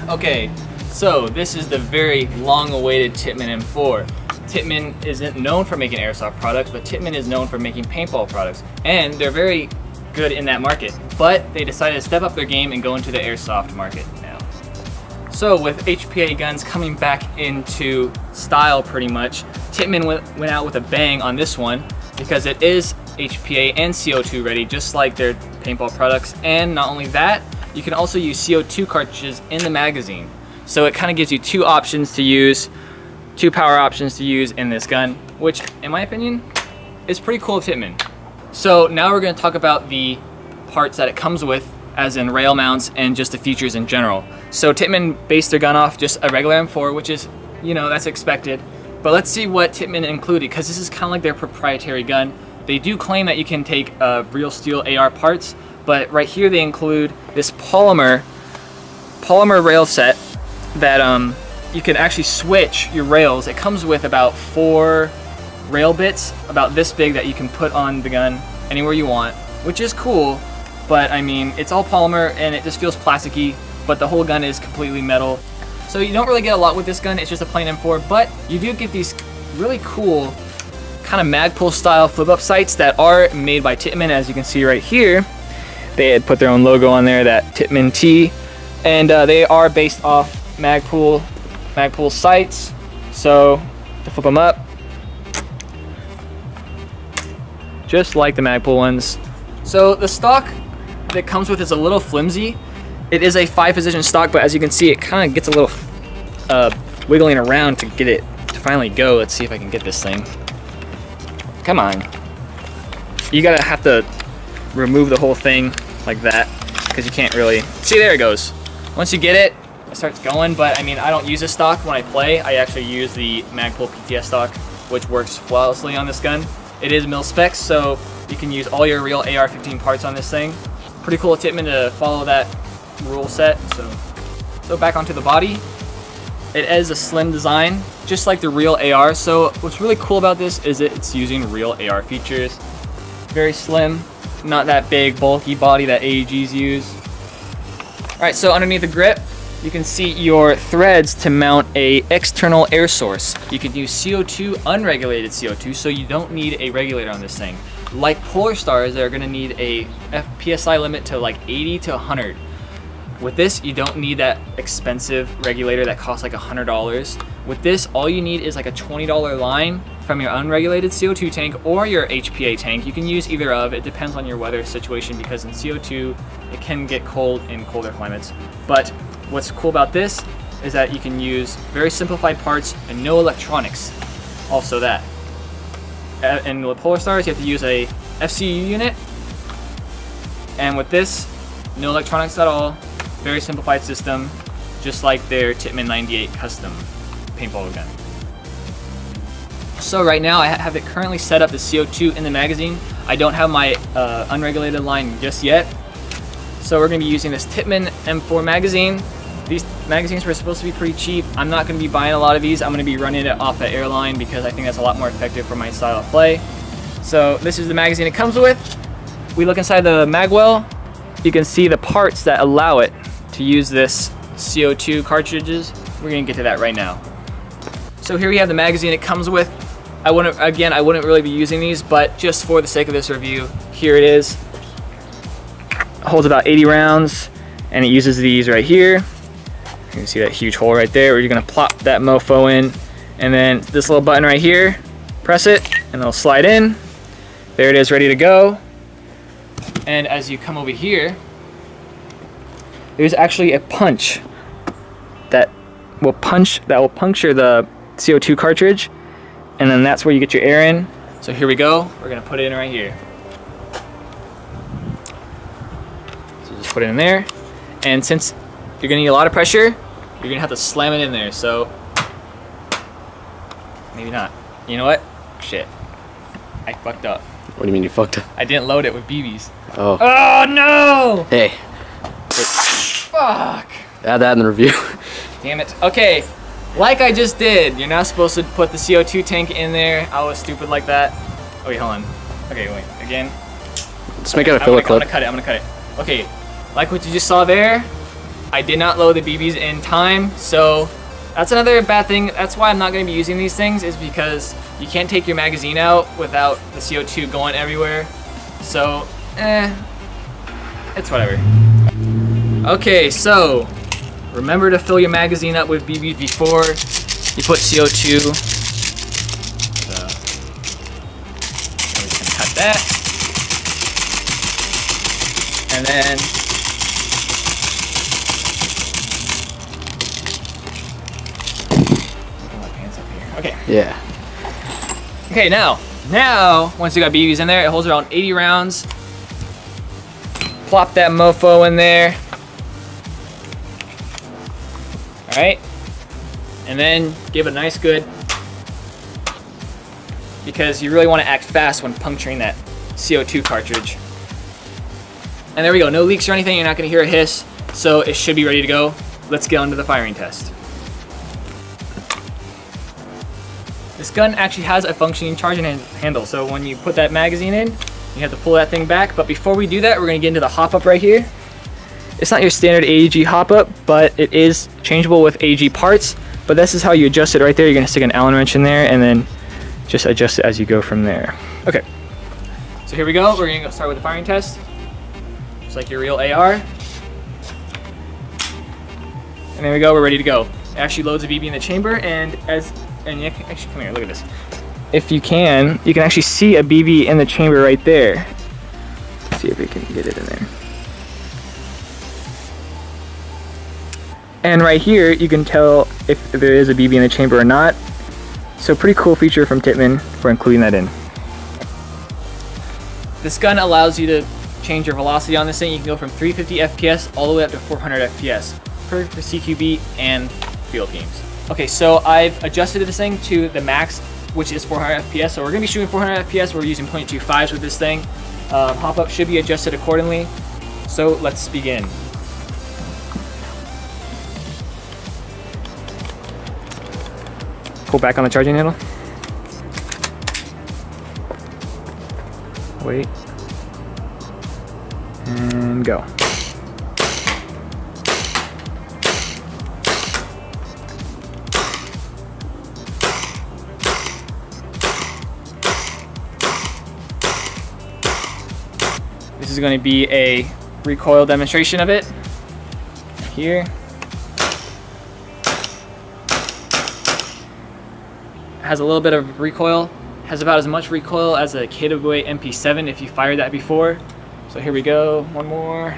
Okay, so this is the very long-awaited Tippmann M4. Tippmann isn't known for making airsoft products, but Tippmann is known for making paintball products. And they're very good in that market. But they decided to step up their game and go into the airsoft market now. So with HPA guns coming back into style pretty much, Tippmann went out with a bang on this one because it is HPA and CO2 ready, just like their paintball products. And not only that, you can also use CO2 cartridges in the magazine. So it kind of gives you two options to use, two power options to use in this gun, which in my opinion is pretty cool of Tippmann. So now we're going to talk about the parts that it comes with, as in rail mounts and just the features in general. So Tippmann based their gun off just a regular M4, which is, you know, that's expected. But let's see what Tippmann included, because this is kind of like their proprietary gun. They do claim that you can take real steel AR parts, but right here they include this polymer rail set that you can actually switch your rails. It comes with about 4 rail bits about this big that you can put on the gun anywhere you want, which is cool, but I mean, it's all polymer and it just feels plasticky, but the whole gun is completely metal. So you don't really get a lot with this gun, it's just a plain M4, but you do get these really cool kind of Magpul style flip up sights that are made by Tippmann, as you can see right here. They had put their own logo on there, that Tippmann T, and they are based off Magpul sights. So to flip them up, just like the Magpul ones. So the stock that comes with is a little flimsy. It is a 5-position stock, but as you can see, it kind of gets a little wiggling around to get it to finally go. Let's see if I can get this thing. Come on. You gotta have to remove the whole thing like that, because you can't really see. There it goes. Once you get it, it starts going. But I mean, I don't use this stock when I play. I actually use the Magpul PTS stock, which works flawlessly on this gun. It is mil specs, so you can use all your real AR-15 parts on this thing. Pretty cool of Tippmann to follow that rule set. So back onto the body. It is a slim design, just like the real AR. So what's really cool about this is that it's using real AR features. Very slim, not that big, bulky body that AEGs use. All right, so underneath the grip, you can see your threads to mount a external air source. You can use CO2, unregulated CO2, so you don't need a regulator on this thing. Like Polar Stars, they're gonna need a PSI limit to like 80 to 100. With this, you don't need that expensive regulator that costs like $100. With this, all you need is like a $20 line from your unregulated CO2 tank or your HPA tank. You can use either of, it depends on your weather situation, because in CO2, it can get cold in colder climates. But what's cool about this is that you can use very simplified parts and no electronics. Also that. In the Polar Stars, you have to use a FCU unit. And with this, no electronics at all. Very simplified system, just like their Tippmann 98 custom paintball gun. So right now I have it currently set up as CO2 in the magazine. I don't have my unregulated line just yet. So we're going to be using this Tippmann M4 magazine. These magazines were supposed to be pretty cheap. I'm not going to be buying a lot of these. I'm going to be running it off the airline because I think that's a lot more effective for my style of play. So this is the magazine it comes with. We look inside the magwell. You can see the parts that allow it to use this CO2 cartridges. We're gonna get to that right now. So here we have the magazine it comes with. I wouldn't really be using these, but just for the sake of this review, here it is. It holds about 80 rounds, and it uses these right here. can see that huge hole right there where you're gonna plop that mofo in, and then this little button right here, press it, and it'll slide in. There it is, ready to go. And as you come over here, there's actually a punch that will puncture the CO2 cartridge, and then that's where you get your air in. So here we go, we're gonna put it in right here. So just put it in there, and since you're gonna need a lot of pressure, you're gonna have to slam it in there, so maybe not. You know what? Shit, I fucked up. What do you mean you fucked up? I didn't load it with BBs. Oh. Oh no! Hey. Fuck. Add that in the review. Damn it. Okay, like I just did, you're not supposed to put the CO2 tank in there. I was stupid like that. Oh wait, hold on. Okay, wait, again. Let's make it a filler clip. I'm gonna cut it. Okay, like what you just saw there, I did not load the BBs in time, so that's another bad thing. That's why I'm not gonna be using these things, is because you can't take your magazine out without the CO2 going everywhere. So, it's whatever. Okay, so remember to fill your magazine up with BBs before you put CO2. So, we're just gonna cut that. And then put my pants up here. Okay. Yeah. Okay, now once you got BBs in there, it holds around 80 rounds. Plop that mofo in there. All right, and then give it a nice good, because you really want to act fast when puncturing that CO2 cartridge. And there we go, no leaks or anything, you're not gonna hear a hiss, so it should be ready to go. Let's get on to the firing test. This gun actually has a functioning charging handle, so when you put that magazine in, you have to pull that thing back. But before we do that, we're gonna get into the hop up right here. It's not your standard AEG hop up, but it is changeable with AEG parts. But this is how you adjust it right there. You're gonna stick an Allen wrench in there and then just adjust it as you go from there. Okay, so here we go. We're gonna start with the firing test. Just like your real AR. And there we go, we're ready to go. It actually loads a BB in the chamber, and you can, actually, come here, look at this. If you can actually see a BB in the chamber right there. Let's see if we can get it in there. And right here, you can tell if there is a BB in the chamber or not. So pretty cool feature from Tippmann for including that in. This gun allows you to change your velocity on this thing. You can go from 350 FPS all the way up to 400 FPS for CQB and field games. Okay, so I've adjusted this thing to the max, which is 400 FPS. So we're gonna be shooting 400 FPS. We're using .25s with this thing. Hop up should be adjusted accordingly. So let's begin. Pull back on the charging handle. Wait. And go. This is going to be a recoil demonstration of it. Here. Has a little bit of recoil, has about as much recoil as a KWA MP7 if you fired that before. So here we go, one more.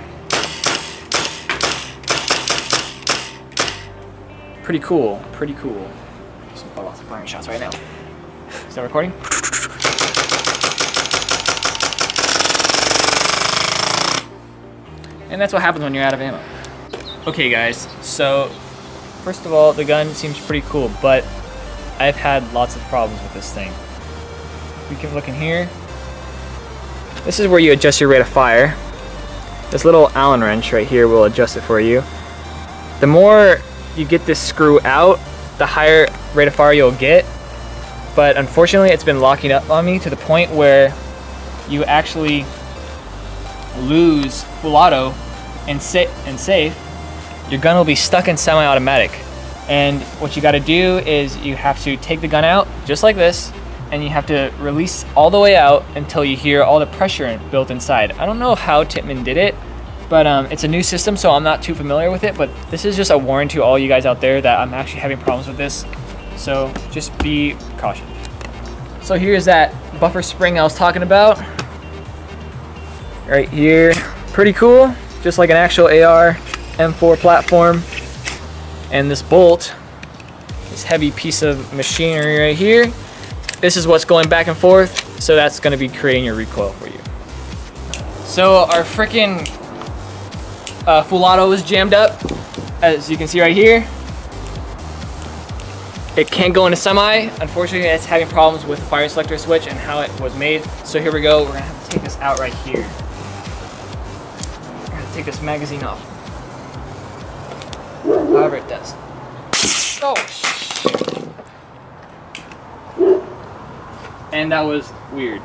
Pretty cool, pretty cool. Some lots of firing shots right now. Is that recording? And that's what happens when you're out of ammo. Okay guys, so first of all, the gun seems pretty cool, but I've had lots of problems with this thing. We can look in here. This is where you adjust your rate of fire. This little Allen wrench right here will adjust it for you. The more you get this screw out, the higher rate of fire you'll get. But unfortunately, it's been locking up on me to the point where you actually lose full auto and safe. Your gun will be stuck in semi-automatic. And what you gotta do is you have to take the gun out, just like this, and you have to release all the way out until you hear all the pressure built inside. I don't know how Tippmann did it, but it's a new system, so I'm not too familiar with it. But this is just a warning to all you guys out there that I'm actually having problems with this. So just be cautious. So here's that buffer spring I was talking about. Right here, pretty cool, just like an actual AR M4 platform. And this bolt, this heavy piece of machinery right here, this is what's going back and forth, so that's gonna be creating your recoil for you. So our frickin' Fulato is jammed up, as you can see right here. It can't go into semi. Unfortunately, it's having problems with the fire selector switch and how it was made. So here we go, we're gonna have to take this out right here. We're gonna take this magazine off. However it does. Oh, shit. And that was weird.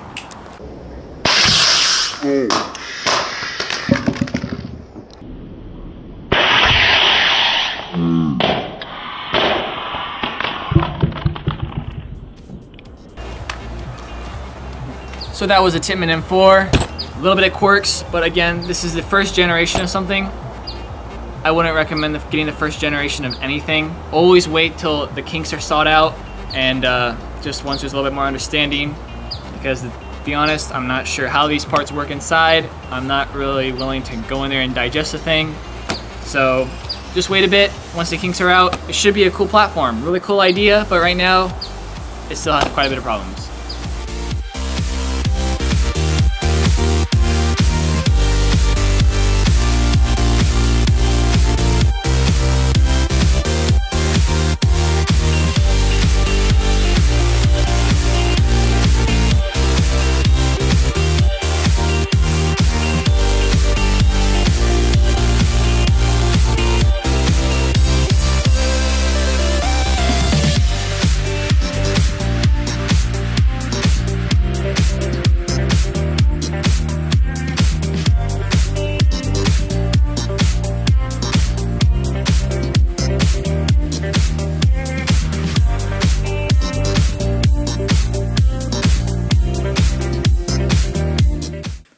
So that was a Tippmann M4. A little bit of quirks, but again, this is the first generation of something. I wouldn't recommend getting the first generation of anything. Always wait till the kinks are sought out, and just once there's a little bit more understanding, because to be honest, I'm not sure how these parts work inside. I'm not really willing to go in there and digest the thing. So just wait a bit. Once the kinks are out, it should be a cool platform. Really cool idea, but right now, it still has quite a bit of problems.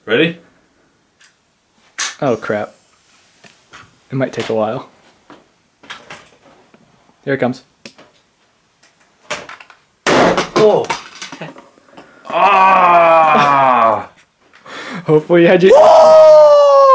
Ready? Oh crap. It might take a while. Here it comes. Oh! Ah! Hopefully you had your...